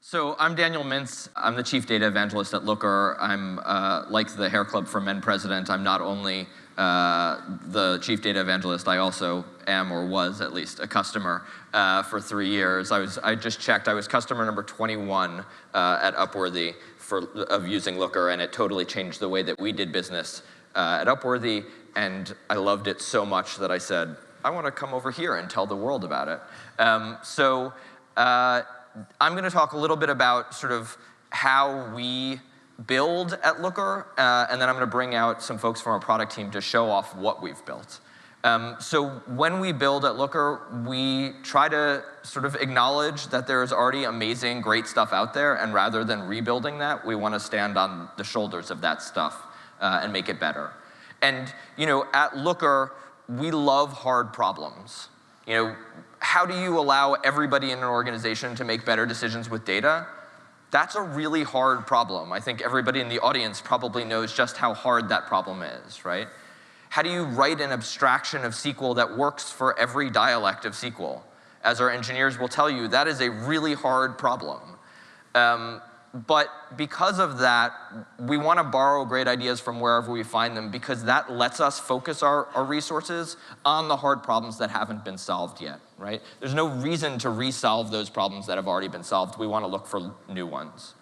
So I'm Daniel Mintz. I'm the Chief Data Evangelist at Looker. I'm like the Hair Club for Men president. I'm not only the Chief Data Evangelist, I also am, or was at least, a customer for 3 years. I just checked. I was customer number 21 at Upworthy of using Looker, and it totally changed the way that we did business at Upworthy. And I loved it so much that I said, I want to come over here and tell the world about it. I'm going to talk a little bit about sort of how we build at Looker, and then I'm going to bring out some folks from our product team to show off what we've built. So when we build at Looker, we try to sort of acknowledge that there is already amazing, great stuff out there, and rather than rebuilding that, we want to stand on the shoulders of that stuff and make it better. And at Looker, we love hard problems. How do you allow everybody in an organization to make better decisions with data? That's a really hard problem. I think everybody in the audience probably knows just how hard that problem is, right? How do you write an abstraction of SQL that works for every dialect of SQL? As our engineers will tell you, that is a really hard problem. But because of that, we want to borrow great ideas from wherever we find them, because that lets us focus our resources on the hard problems that haven't been solved yet, right? There's no reason to resolve those problems that have already been solved. We want to look for new ones.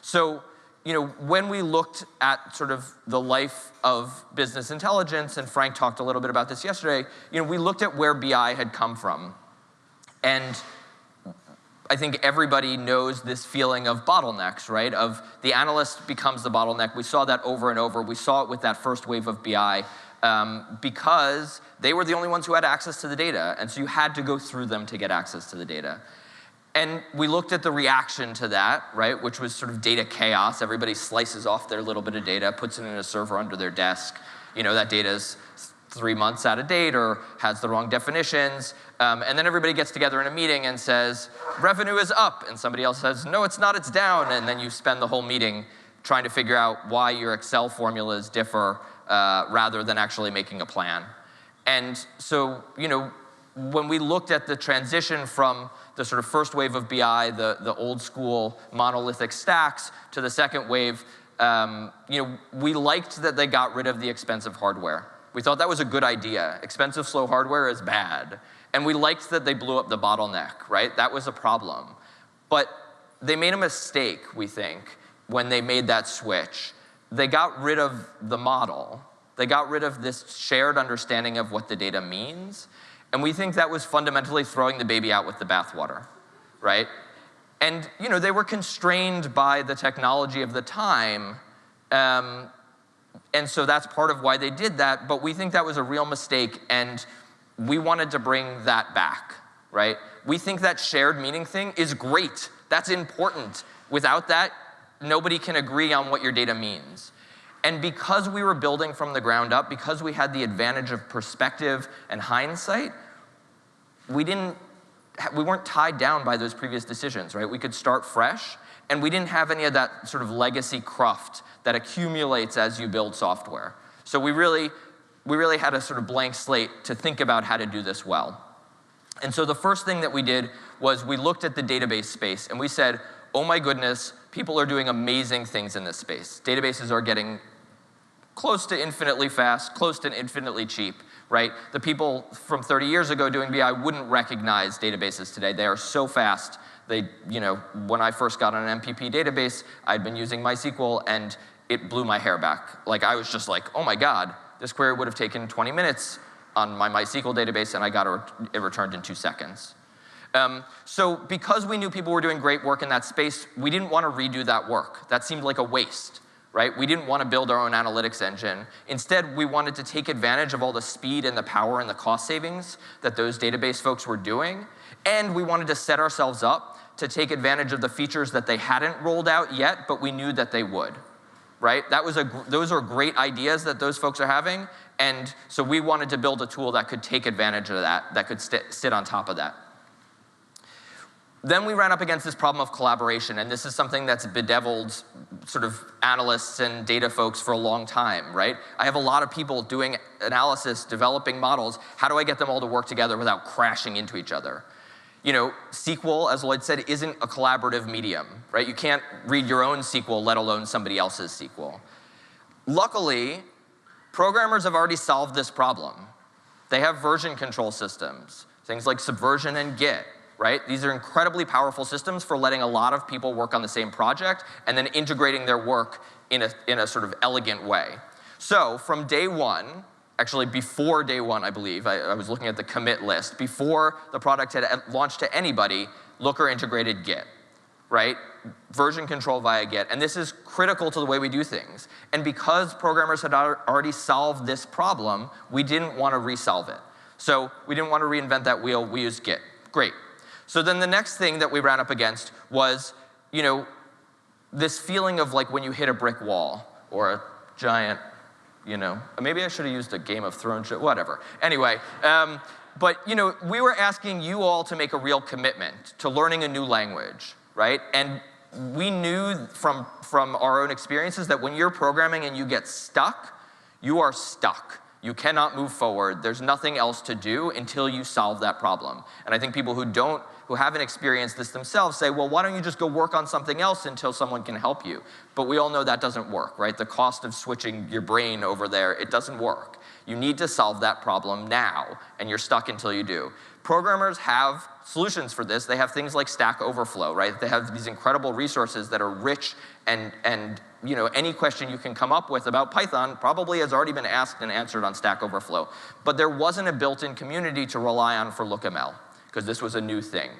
So, when we looked at sort of the life of business intelligence, and Frank talked a little bit about this yesterday, we looked at where BI had come from. And I think everybody knows this feeling of bottlenecks, right? Of the analyst becomes the bottleneck. We saw that over and over. We saw it with that first wave of BI because they were the only ones who had access to the data. And so you had to go through them to get access to the data. And we looked at the reaction to that, right? Which was sort of data chaos. Everybody slices off their little bit of data, puts it in a server under their desk. That data's 3 months out of date or has the wrong definitions. And then everybody gets together in a meeting and says, revenue is up. And somebody else says, no, it's not, it's down. And then you spend the whole meeting trying to figure out why your Excel formulas differ rather than actually making a plan. And so, when we looked at the transition from the sort of first wave of BI, the old school monolithic stacks, to the second wave, we liked that they got rid of the expensive hardware. We thought that was a good idea. Expensive, slow hardware is bad. And we liked that they blew up the bottleneck, right? That was a problem. But they made a mistake, we think, when they made that switch. They got rid of the model. They got rid of this shared understanding of what the data means. And we think that was fundamentally throwing the baby out with the bathwater, right? And they were constrained by the technology of the time. And so that's part of why they did that, but we think that was a real mistake, and we wanted to bring that back, right? We think that shared meaning thing is great. That's important. Without that, nobody can agree on what your data means. And because we were building from the ground up, because we had the advantage of perspective and hindsight, we weren't tied down by those previous decisions, right? We could start fresh, and we didn't have any of that sort of legacy cruft that accumulates as you build software. So we really had a sort of blank slate to think about how to do this well. And so the first thing that we did was we looked at the database space, and we said, oh my goodness, people are doing amazing things in this space. Databases are getting close to infinitely fast, close to infinitely cheap, right? The people from 30 years ago doing BI wouldn't recognize databases today. They are so fast. When I first got on an MPP database, I'd been using MySQL, and it blew my hair back. Like, I was just like, oh my God, this query would have taken 20 minutes on my MySQL database, and I got it returned in 2 seconds. So because we knew people were doing great work in that space, we didn't want to redo that work. That seemed like a waste, right? We didn't want to build our own analytics engine. Instead, we wanted to take advantage of all the speed and the power and the cost savings that those database folks were doing, and we wanted to set ourselves up to take advantage of the features that they hadn't rolled out yet, but we knew that they would, right? Those are great ideas that those folks are having, and so we wanted to build a tool that could take advantage of that could sit on top of that. Then we ran up against this problem of collaboration, and this is something that's bedeviled sort of analysts and data folks for a long time, right? I have a lot of people doing analysis, developing models. How do I get them all to work together without crashing into each other? SQL, as Lloyd said, isn't a collaborative medium, right? You can't read your own SQL, let alone somebody else's SQL. Luckily, programmers have already solved this problem. They have version control systems, things like Subversion and Git, right? These are incredibly powerful systems for letting a lot of people work on the same project and then integrating their work in a sort of elegant way. So from day one, actually before day one, I believe, I was looking at the commit list, before the product had launched to anybody, Looker integrated Git, right? Version control via Git, and this is critical to the way we do things. And because programmers had already solved this problem, we didn't want to resolve it. So we didn't want to reinvent that wheel, we used Git. Great. So then the next thing that we ran up against was, this feeling of like when you hit a brick wall or a giant, maybe I should have used a Game of Thrones show, whatever. Anyway, but we were asking you all to make a real commitment to learning a new language, right? And we knew from our own experiences that when you're programming and you get stuck, you are stuck. You cannot move forward. There's nothing else to do until you solve that problem. And I think people who haven't experienced this themselves say, well, why don't you just go work on something else until someone can help you? But we all know that doesn't work, right? The cost of switching your brain over there, it doesn't work. You need to solve that problem now, and you're stuck until you do. Programmers have solutions for this. They have things like Stack Overflow, right? They have these incredible resources that are rich and any question you can come up with about Python probably has already been asked and answered on Stack Overflow. But there wasn't a built-in community to rely on for LookML, because this was a new thing.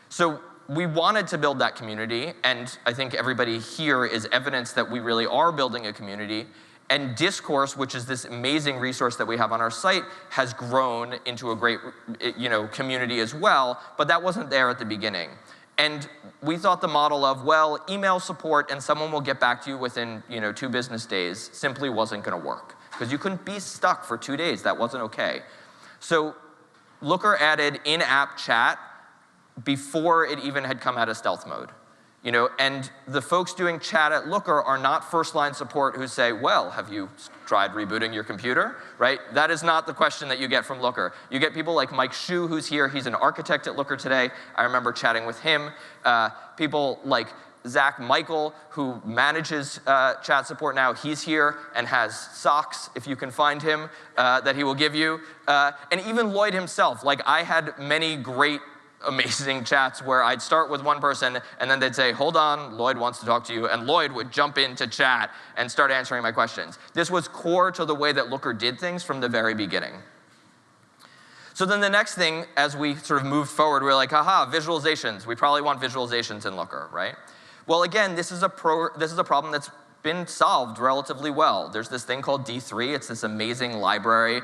So we wanted to build that community, and I think everybody here is evidence that we really are building a community. And Discourse, which is this amazing resource that we have on our site, has grown into a great community as well, but that wasn't there at the beginning. And we thought the model of, well, email support and someone will get back to you within 2 business days simply wasn't going to work, because you couldn't be stuck for 2 days. That wasn't okay. So Looker added in-app chat before it even had come out of stealth mode. And the folks doing chat at Looker are not first-line support who say, well, have you tried rebooting your computer, right? That is not the question that you get from Looker. You get people like Mike Shu, who's here. He's an architect at Looker today. I remember chatting with him. People like Zach Michael, who manages chat support now. He's here and has socks, if you can find him, that he will give you. And even Lloyd himself. Like, I had many great amazing chats where I'd start with one person and then they'd say, hold on, Lloyd wants to talk to you, and Lloyd would jump into chat and start answering my questions. This was core to the way that Looker did things from the very beginning. So then the next thing, as we sort of moved forward, we were like, haha, visualizations. We probably want visualizations in Looker, right? Well, again, this is a problem that's been solved relatively well. There's this thing called D3. It's this amazing library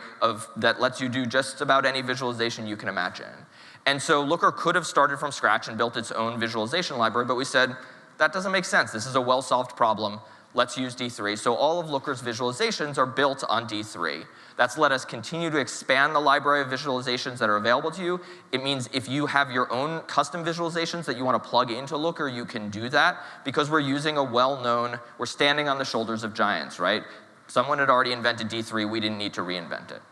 that lets you do just about any visualization you can imagine. And so Looker could have started from scratch and built its own visualization library, but we said, that doesn't make sense. This is a well-solved problem. Let's use D3. So all of Looker's visualizations are built on D3. That's let us continue to expand the library of visualizations that are available to you. It means if you have your own custom visualizations that you want to plug into Looker, you can do that, because we're using a well-known, we're standing on the shoulders of giants, right? Someone had already invented D3. We didn't need to reinvent it.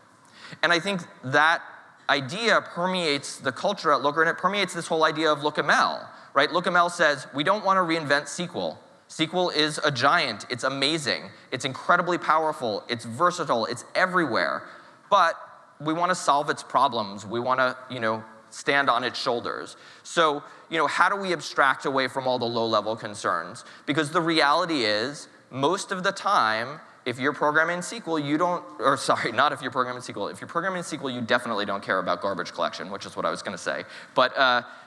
And I think that idea permeates the culture at Looker, and it permeates this whole idea of LookML, right? LookML says, we don't want to reinvent SQL. SQL is a giant. It's amazing. It's incredibly powerful. It's versatile. It's everywhere. But we want to solve its problems. We want to, stand on its shoulders. So, how do we abstract away from all the low-level concerns? Because the reality is, most of the time, if you're programming in SQL, you don't, or sorry, not if you're programming in SQL. If you're programming in SQL, you definitely don't care about garbage collection, which is what I was going to say. But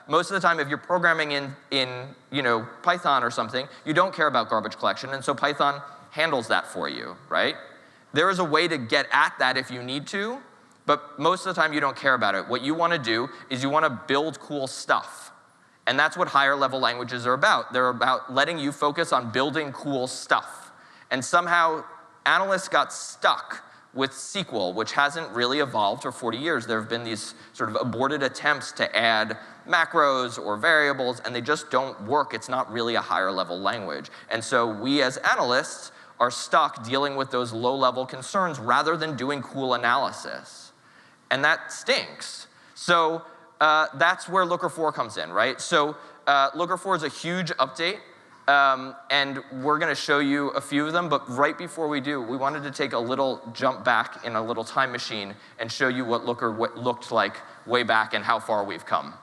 most of the time, if you're programming in Python or something, you don't care about garbage collection, and so Python handles that for you, right? There is a way to get at that if you need to, but most of the time, you don't care about it. What you want to do is you want to build cool stuff. And that's what higher level languages are about. They're about letting you focus on building cool stuff. And somehow, analysts got stuck with SQL, which hasn't really evolved for 40 years. There have been these sort of aborted attempts to add macros or variables, and they just don't work. It's not really a higher level language. And so we as analysts are stuck dealing with those low level concerns rather than doing cool analysis. And that stinks. So that's where Looker 4 comes in, right? So Looker 4 is a huge update. And we're going to show you a few of them, but right before we do, we wanted to take a little jump back in a little time machine and show you what Looker looked like way back and how far we've come.